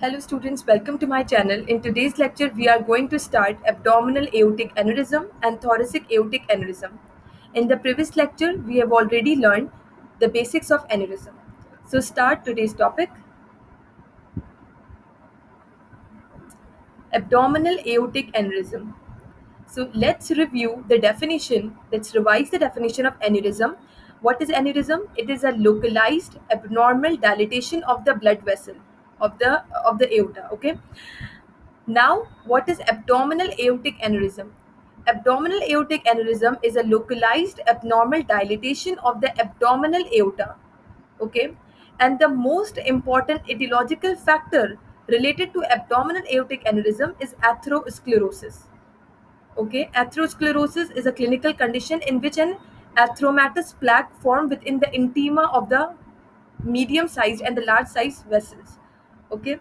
Hello students, welcome to my channel. In today's lecture, we are going to start abdominal aortic aneurysm and thoracic aortic aneurysm. In the previous lecture, we have already learned the basics of aneurysm. So start today's topic, abdominal aortic aneurysm. So let's review the definition. Let's revise the definition of aneurysm. What is aneurysm? It is a localized abnormal dilatation of the blood vessel of the aorta. Okay. Now, what is abdominal aortic aneurysm? Abdominal aortic aneurysm is a localized abnormal dilatation of the abdominal aorta. Okay, and the most important etiological factor related to abdominal aortic aneurysm is atherosclerosis. Okay, atherosclerosis is a clinical condition in which an atheromatous plaque formed within the intima of the medium sized and the large sized vessels. Okay,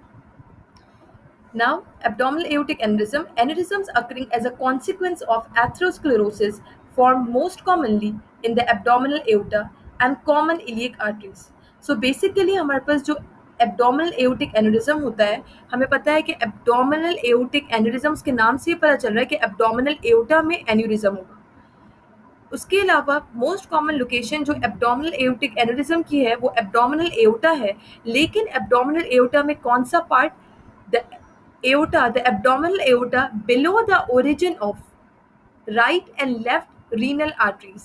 now, abdominal aortic aneurysm. Aneurysms occurring as a consequence of atherosclerosis form most commonly in the abdominal aorta and common iliac arteries. So basically हमारे पास जो abdominal aortic aneurysm होता है, हमें पता है कि abdominal aortic aneurysms के नाम से ही पता चल रहा है कि abdominal aorta में aneurysm होगा. उसके अलावा मोस्ट कॉमन लोकेशन जो एब्डोमिनल एओर्टिक एनेरिज्म की है वो एब्डोमिनल एओर्टा है, लेकिन एब्डोमिनल एओर्टा में कौन सा part? The aorta, the abdominal aorta below the origin of right and left renal arteries.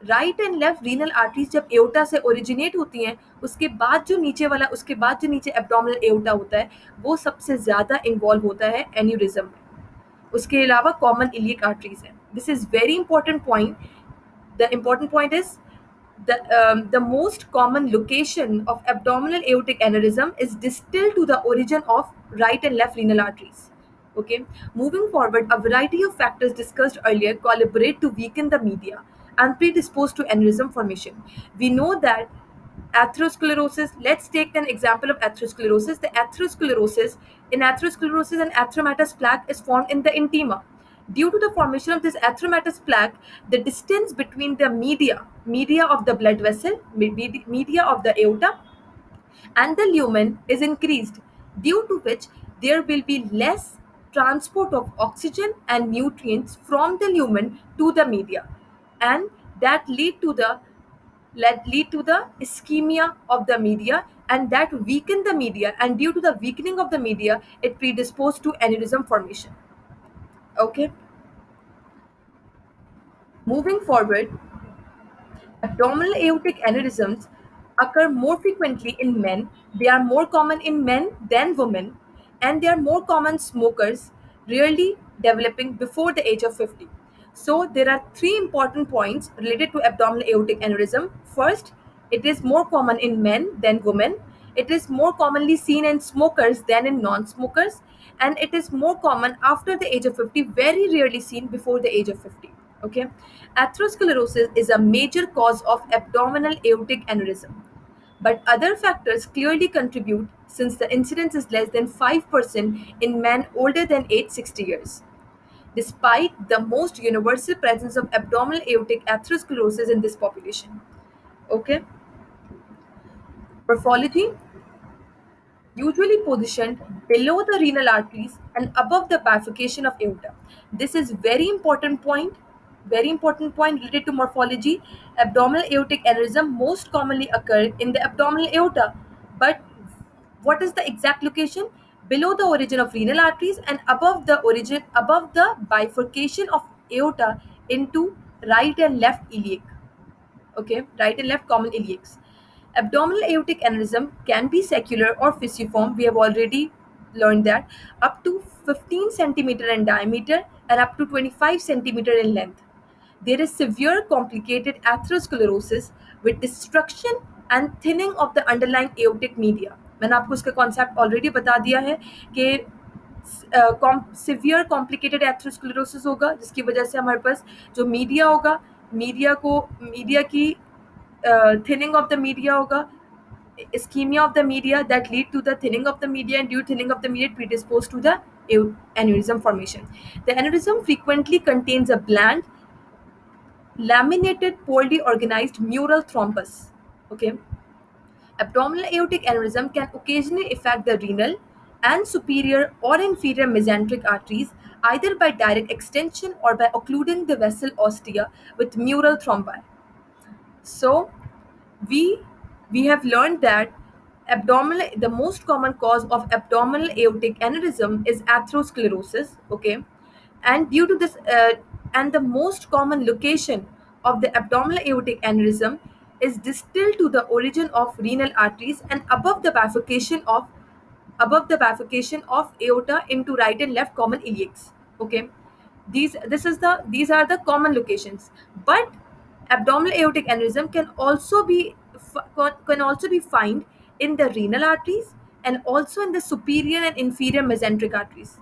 Right and left renal arteries जब एओर्टा से ओरिजिनेट होती हैं, उसके बाद जो नीचे वाला, उसके बाद जो नीचे एब्डोमिनल एओर्टा होता है वो सबसे ज़्यादा इन्वॉल्व होता है एन्यूरिज्म में. उसके अलावा कॉमन इलियक आर्टरीज है. This is very important point. The important point is the most common location of abdominal aortic aneurysm is distal to the origin of right and left renal arteries. Okay, moving forward, a variety of factors discussed earlier collaborate to weaken the media and predispose to aneurysm formation. We know that atherosclerosis, let's take an example of atherosclerosis. The atherosclerosis, in atherosclerosis, an atheromatous plaque is formed in the intima. Due to the formation of this atheromatous plaque, the distance between the media of the blood vessel, media of the aorta, and the lumen is increased, due to which there will be less transport of oxygen and nutrients from the lumen to the media, and that lead to the ischemia of the media, and that weaken the media, and due to the weakening of the media it predisposed to aneurysm formation. Okay, moving forward, abdominal aortic aneurysms occur more frequently in men. They are more common in men than women, and they are more common smokers, rarely developing before the age of 50. So, there are three important points related to abdominal aortic aneurysm. First, it is more common in men than women. It is more commonly seen in smokers than in non smokers, and it is more common after the age of 50, very rarely seen before the age of 50. Okay, atherosclerosis is a major cause of abdominal aortic aneurysm, but other factors clearly contribute since the incidence is less than 5% in men older than age 60 years. Despite the most universal presence of abdominal aortic atherosclerosis in this population. Okay, morphology usually positioned below the renal arteries and above the bifurcation of aorta. This is very important point related to morphology. Abdominal aortic aneurysm most commonly occur in the abdominal aorta, but what is the exact location? Below the origin of renal arteries and above the bifurcation of aorta into right and left iliac. Okay, right and left common iliacs. Abdominal aortic aneurysm can be secular or fusiform. We have already learned that, up to 15 centimeter in diameter and up to 25 centimeter in length. There is severe complicated atherosclerosis with destruction and thinning of the underlying aortic media. मैंने आपको उसका concept already बता दिया है कि severe complicated atherosclerosis होगा, जिसकी वजह से हमारे पास जो मीडिया होगा, मीडिया की थिनिंग ऑफ द मीडिया होगा, ischemia of the media that lead to the thinning of the media, and due thinning of the media predisposed to the aneurysm formation. The aneurysm frequently contains a bland, laminated, poorly organized mural thrombus. Okay, abdominal aortic aneurysm can occasionally affect the renal, and superior or inferior mesenteric arteries, either by direct extension or by occluding the vessel ostia with mural thrombi. So, we we have learned that abdominal the most common cause of abdominal aortic aneurysm is atherosclerosis, okay, and due to this and the most common location of the abdominal aortic aneurysm is distal to the origin of renal arteries and above the bifurcation of aorta into right and left common iliacs, okay. These are the common locations, but abdominal aortic aneurysm can also be found in the renal arteries and also in the superior and inferior mesenteric arteries.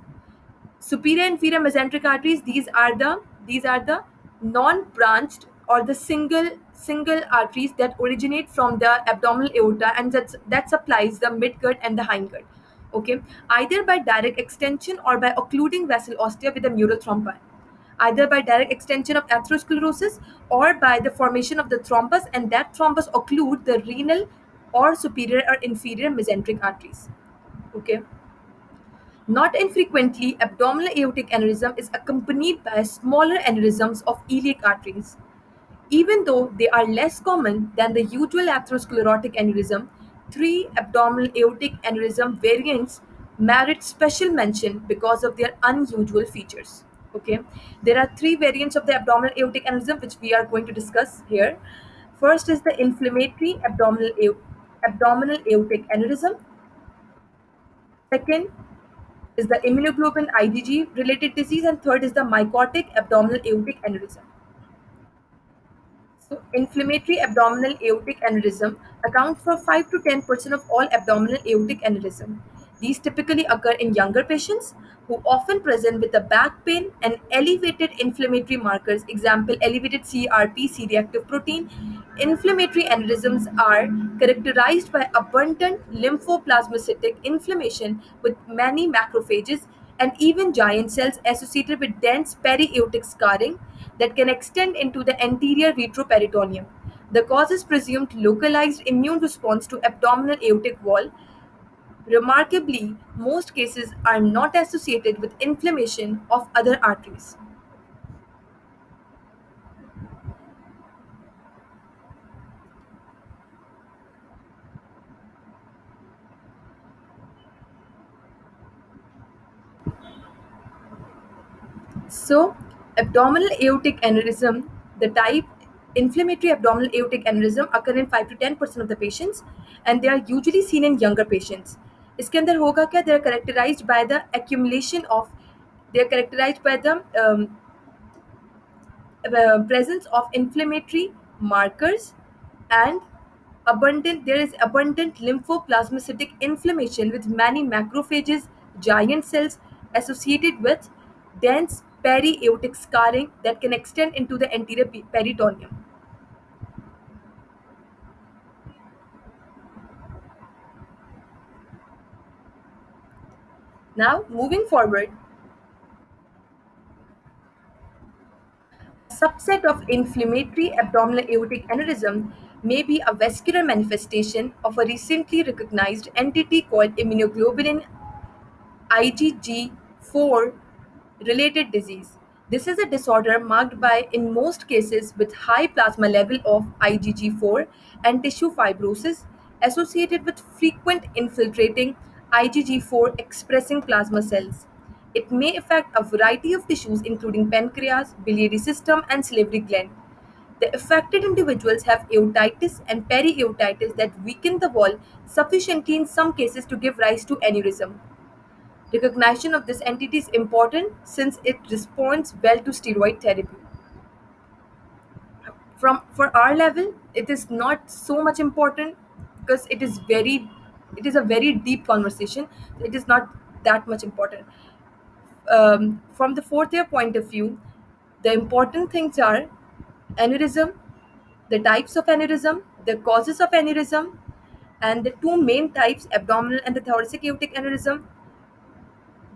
Superior and inferior mesenteric arteries, these are the non-branched or the single arteries that originate from the abdominal aorta, and that supplies the midgut and the hindgut, okay, either by direct extension or by occluding vessel ostia with a mural thrombi, either by direct extension of atherosclerosis or by the formation of the thrombus, and that thrombus occlude the renal or superior or inferior mesenteric arteries, okay. Not infrequently, abdominal aortic aneurysm is accompanied by smaller aneurysms of iliac arteries. Even though they are less common than the usual atherosclerotic aneurysm, three abdominal aortic aneurysm variants merit special mention because of their unusual features. Okay, there are three variants of the abdominal aortic aneurysm which we are going to discuss here. First is the inflammatory abdominal aortic aneurysm. Second is the immunoglobulin IgG related disease, and third is the mycotic abdominal aortic aneurysm. So, inflammatory abdominal aortic aneurysm account for 5 to 10% of all abdominal aortic aneurysm. These typically occur in younger patients who often present with a back pain and elevated inflammatory markers, example elevated CRP, C-reactive protein. Inflammatory aneurysms are characterized by abundant lymphoplasmacytic inflammation with many macrophages and even giant cells associated with dense periaortic scarring that can extend into the anterior retroperitoneum. The cause is presumed localized immune response to abdominal aortic wall. Remarkably, most cases are not associated with inflammation of other arteries. So, abdominal aortic aneurysm, the type inflammatory abdominal aortic aneurysm occur in 5 to 10% of the patients, and they are usually seen in younger patients. इसके अंदर होगा क्या? They are characterized by the accumulation of they are characterized by the presence of inflammatory markers and there is abundant lymphoplasmacytic inflammation with many macrophages, giant cells associated with dense periaortic scarring that can extend into the anterior peritoneum. Now, moving forward, a subset of inflammatory abdominal aortic aneurysm may be a vascular manifestation of a recently recognized entity called immunoglobulin IgG4 related disease. This is a disorder marked by, in most cases, with high plasma level of IgG4 and tissue fibrosis associated with frequent infiltrating IgG4 expressing plasma cells. It may affect a variety of tissues including pancreas, biliary system, and salivary gland. The affected individuals have aortitis and periaortitis that weaken the wall sufficiently in some cases to give rise to aneurysm. Recognition of this entity is important since it responds well to steroid therapy. From for our level, it is not so much important because it is a very deep conversation. It is not that much important. From the fourth year point of view, the important things are aneurysm, the types of aneurysm, the causes of aneurysm, and the two main types, abdominal and the thoracic aortic aneurysm.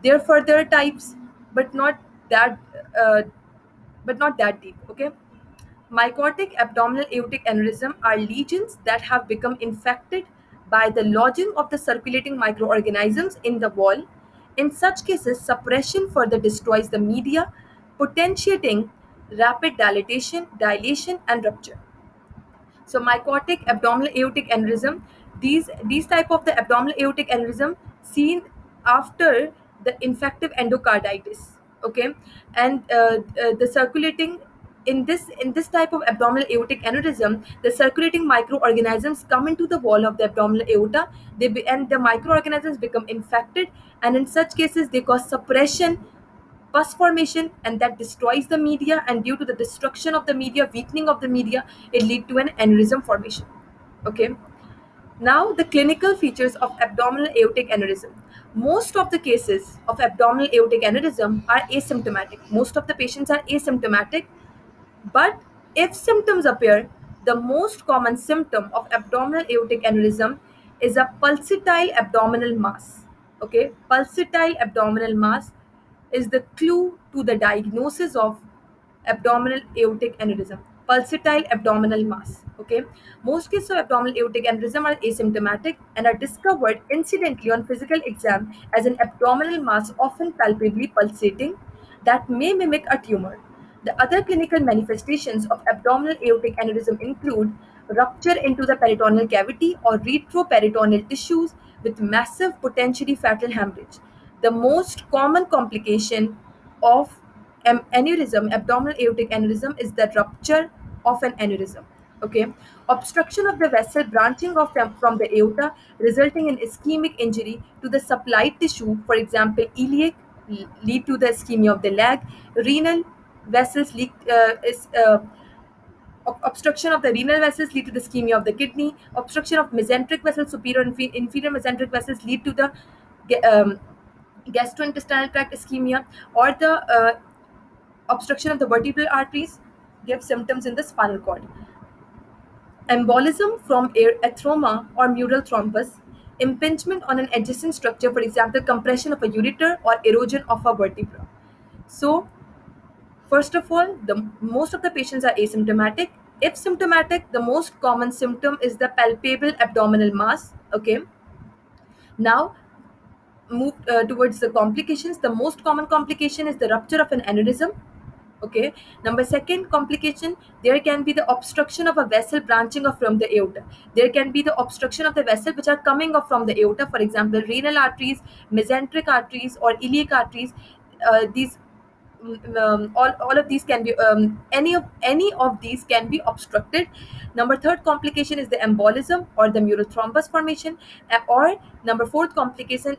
There are further types, but not that uh, deep. Okay. Mycotic abdominal aortic aneurysm are lesions that have become infected by the lodging of the circulating microorganisms in the wall. In such cases, suppression further destroys the media, potentiating rapid dilation and rupture. So mycotic abdominal aortic aneurysm, these type of the abdominal aortic aneurysm seen after the infective endocarditis. Okay, and the circulating in this type of abdominal aortic aneurysm, the circulating microorganisms come into the wall of the abdominal aorta. And the microorganisms become infected, and in such cases they cause suppression, pus formation, and that destroys the media, and due to the destruction of the media, weakening of the media, it lead to an aneurysm formation. Okay, now the clinical features of abdominal aortic aneurysm. Most of the cases of abdominal aortic aneurysm are asymptomatic. Most of the patients are asymptomatic, but if symptoms appear, the most common symptom of abdominal aortic aneurysm is a pulsatile abdominal mass. Okay, pulsatile abdominal mass is the clue to the diagnosis of abdominal aortic aneurysm. Pulsatile abdominal mass. Okay, most cases of abdominal aortic aneurysm are asymptomatic and are discovered incidentally on physical exam as an abdominal mass, often palpably pulsating, that may mimic a tumor. The other clinical manifestations of abdominal aortic aneurysm include rupture into the peritoneal cavity or retroperitoneal tissues with massive, potentially fatal hemorrhage. The most common complication of abdominal aortic aneurysm, is the rupture of an aneurysm. Okay, obstruction of the vessel branching off from the aorta, resulting in ischemic injury to the supplied tissue, for example, iliac, lead to the ischemia of the leg. Renal vessels leak is obstruction of the renal vessels lead to the ischemia of the kidney. Obstruction of mesenteric vessels, superior and inferior mesenteric vessels, lead to the gastrointestinal tract ischemia, or the obstruction of the vertebral arteries give symptoms in the spinal cord. Embolism from atheroma or mural thrombus, impingement on an adjacent structure, for example, compression of a ureter or erosion of a vertebra. So, first of all, the most of the patients are asymptomatic. If symptomatic, the most common symptom is the palpable abdominal mass. Okay. Now, move towards the complications. The most common complication is the rupture of an aneurysm. Okay. Number second complication, there can be the obstruction of a vessel branching off from the aorta. There can be the obstruction of the vessel which are coming off from the aorta, for example, renal arteries, mesenteric arteries, or iliac arteries. These all of these can be any of these can be obstructed. Number third complication is the embolism or the mural thrombus formation, or number fourth complication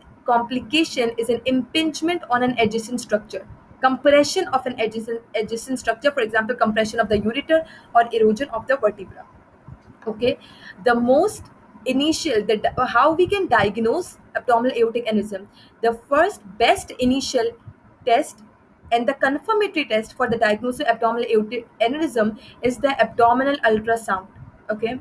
is an impingement on an adjacent structure, compression of an adjacent structure, for example, compression of the ureter or erosion of the vertebra. Okay, the most initial how we can diagnose abdominal aortic aneurysm. The first best initial test and the confirmatory test for the diagnosis of abdominal aortic aneurysm is the abdominal ultrasound. Okay,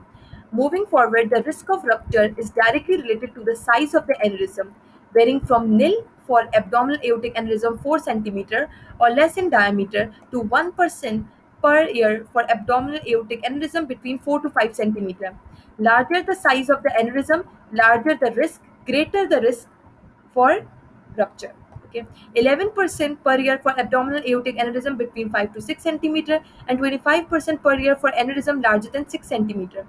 moving forward, the risk of rupture is directly related to the size of the aneurysm, varying from nil for abdominal aortic aneurysm 4 centimeter or less in diameter to 1% per year for abdominal aortic aneurysm between 4 to 5 centimeter. Larger the size of the aneurysm, larger the risk, greater the risk for rupture. Okay, 11% per year for abdominal aortic aneurysm between 5 to 6 centimeter, and 25% per year for aneurysm larger than 6 centimeter.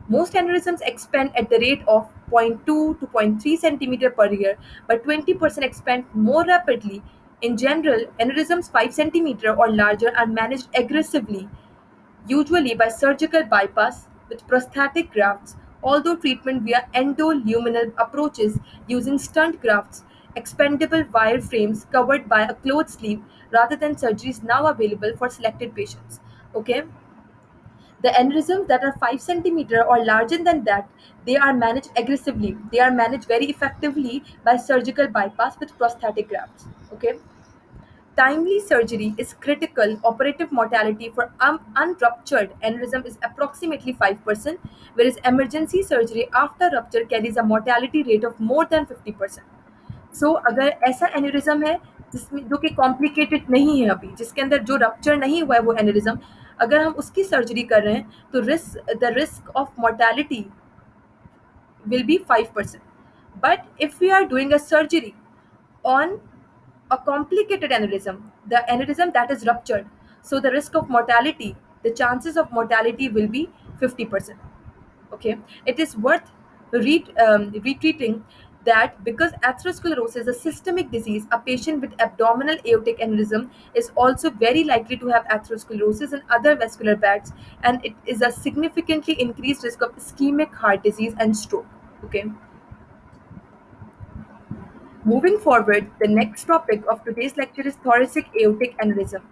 Most aneurysms expand at the rate of 0.2 to 0.3 centimeter per year, but 20% expand more rapidly. In general, aneurysms 5 centimeter or larger are managed aggressively, usually by surgical bypass with prosthetic grafts, although treatment via endoluminal approaches using stunt grafts, expendable wire frames covered by a cloth sleeve, rather than surgeries now available for selected patients. Okay, the aneurysms that are 5 centimeter or larger than that, they are managed aggressively. They are managed very effectively by surgical bypass with prosthetic grafts. Okay, timely surgery is critical. Operative mortality for unruptured aneurysm is approximately 5%, whereas emergency surgery after rupture carries a mortality rate of more than 50%. सो अगर ऐसा aneurysm है जिसमें जो कि complicated नहीं है, अभी जिसके अंदर जो रप्चर नहीं हुआ है वो एन्यूरिज्म, अगर हम उसकी सर्जरी कर रहे हैं तो the risk of mortality will be 5%. But if we are doing a surgery on a complicated aneurysm, the aneurysm that is ruptured, so the risk of mortality, the chances of mortality will be 50%. Okay, it is worth retreating that because atherosclerosis is a systemic disease, a patient with abdominal aortic aneurysm is also very likely to have atherosclerosis and other vascular beds, and it is a significantly increased risk of ischemic heart disease and stroke. Okay, moving forward, the next topic of today's lecture is thoracic aortic aneurysm.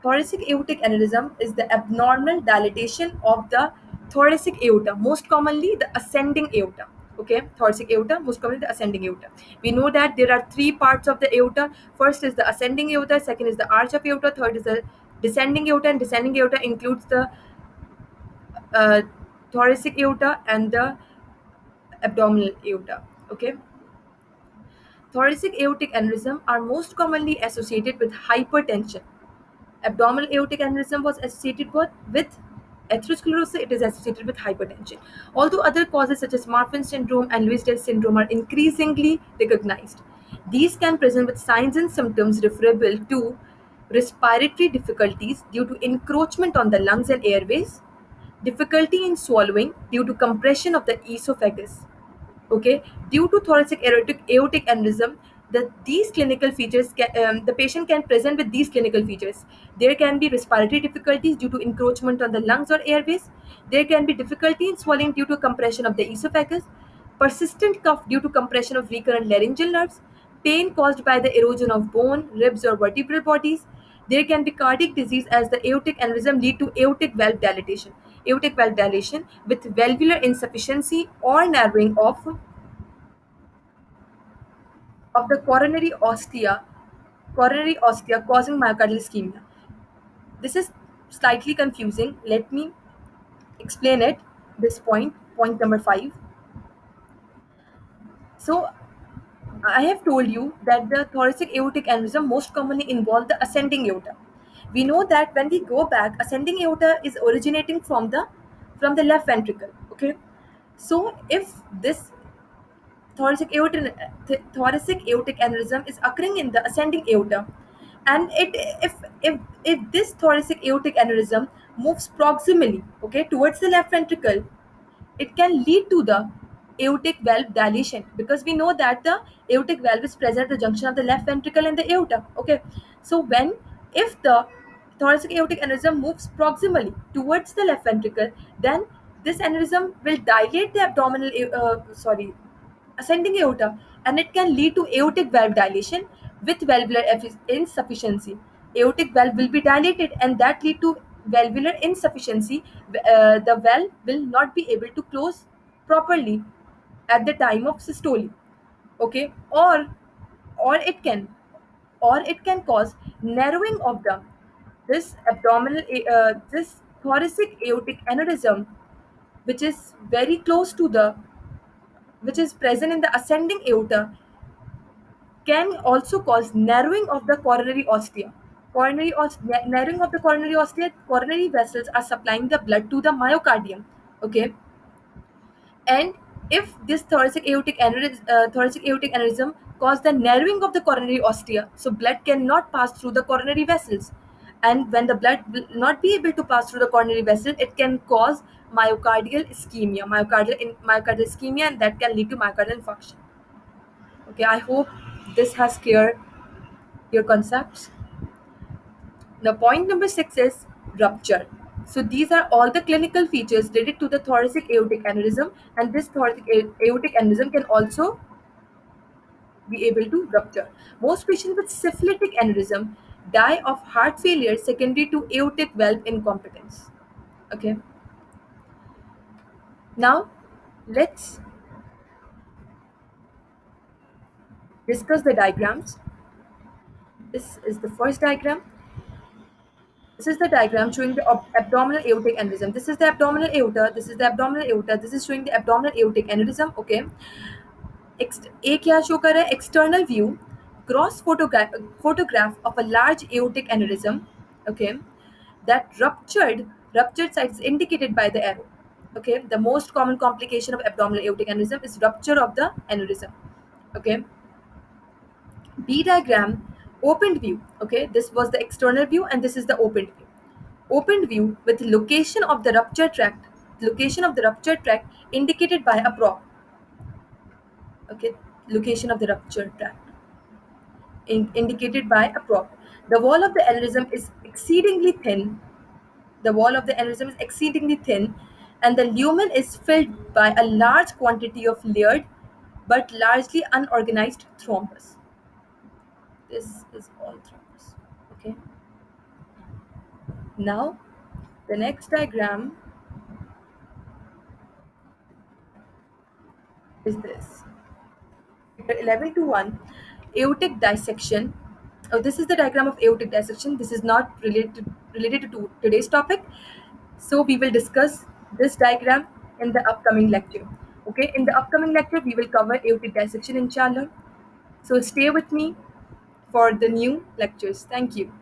Thoracic aortic aneurysm is the abnormal dilatation of the thoracic aorta, most commonly the ascending aorta. Okay, thoracic aorta, most commonly the ascending aorta. We know that there are three parts of the aorta. First is the ascending aorta, second is the arch of aorta, third is the descending aorta, and descending aorta includes the uh, thoracic aorta and the abdominal aorta. Okay, thoracic aortic aneurysm are most commonly associated with hypertension. Abdominal aortic aneurysm was associated with atherosclerosis, it is associated with hypertension. Although other causes such as Marfan syndrome and Lewis-Diaz syndrome are increasingly recognized, these can present with signs and symptoms referable to respiratory difficulties due to encroachment on the lungs and airways, difficulty in swallowing due to compression of the esophagus. Okay, due to thoracic aortic aneurysm, these clinical features the patient can present with these clinical features. There can be respiratory difficulties due to encroachment on the lungs or airways. There can be difficulty in swallowing due to compression of the esophagus, persistent cough due to compression of recurrent laryngeal nerves, pain caused by the erosion of bone, ribs, or vertebral bodies. There can be cardiac disease as the aortic aneurysm lead to aortic valve dilatation. Aortic valve dilation with valvular insufficiency or narrowing of the coronary ostia causing myocardial ischemia. This is slightly confusing. Let me explain it. This point number 5. So I have told you that the thoracic aortic aneurysm most commonly involve the ascending aorta. We know that when we go back, ascending aorta is originating from the left ventricle. Okay, so if this thoracic aortic aneurysm is occurring in the ascending aorta, and if this thoracic aortic aneurysm moves proximally, okay, towards the left ventricle, it can lead to the aortic valve dilation, because we know that the aortic valve is present at the junction of the left ventricle and the aorta. Okay, so when if the thoracic aortic aneurysm moves proximally towards the left ventricle, then this aneurysm will dilate the ascending aorta, and it can lead to aortic valve dilation with valvular insufficiency. Aortic valve will be dilated, and that lead to valvular insufficiency. The valve will not be able to close properly at the time of systole. Okay, or it can or it can cause narrowing of the this thoracic aortic aneurysm, which is very close to the which is present in the ascending aorta, can also cause narrowing of the coronary ostia. Narrowing of the coronary ostia, coronary vessels are supplying the blood to the myocardium. Okay, and if this thoracic aortic aneurysm cause the narrowing of the coronary ostia, so blood cannot pass through the coronary vessels, and when the blood will not be able to pass through the coronary vessel, it can cause myocardial ischemia, and that can lead to myocardial infarction. Okay, I hope this has cleared your concepts. Now, point number 6 is rupture. So, these are all the clinical features related to the thoracic aortic aneurysm, and this thoracic aortic aneurysm can also be able to rupture. Most patients with syphilitic aneurysm die of heart failure secondary to aortic valve incompetence. Okay, now let's discuss the diagrams. This is the first diagram. This is the diagram showing the abdominal aortic aneurysm. This is the abdominal aorta. This is the abdominal aorta. This is showing the abdominal aortic aneurysm. Okay. A क्या show कर रहा है? External view, gross photograph of a large aortic aneurysm. Okay, that ruptured site is indicated by the arrow. Okay, the most common complication of abdominal aortic aneurysm is rupture of the aneurysm. Okay, B diagram, opened view. Okay, this was the external view and this is the opened view. Opened view with location of the rupture tract, location of the rupture tract indicated by a prop. Okay, location of the rupture tract indicated by a prop. The wall of the aneurysm is exceedingly thin. The wall of the aneurysm is exceedingly thin, and the lumen is filled by a large quantity of layered but largely unorganized thrombus. This is all thrombus. Okay. Now, the next diagram is this. Figure 11 to 1, aortic dissection. Oh, this is the diagram of aortic dissection. This is not related to today's topic. So we will discuss this diagram in the upcoming lecture. Okay, in the upcoming lecture, we will cover aortic dissection inshallah. So stay with me for the new lectures. Thank you.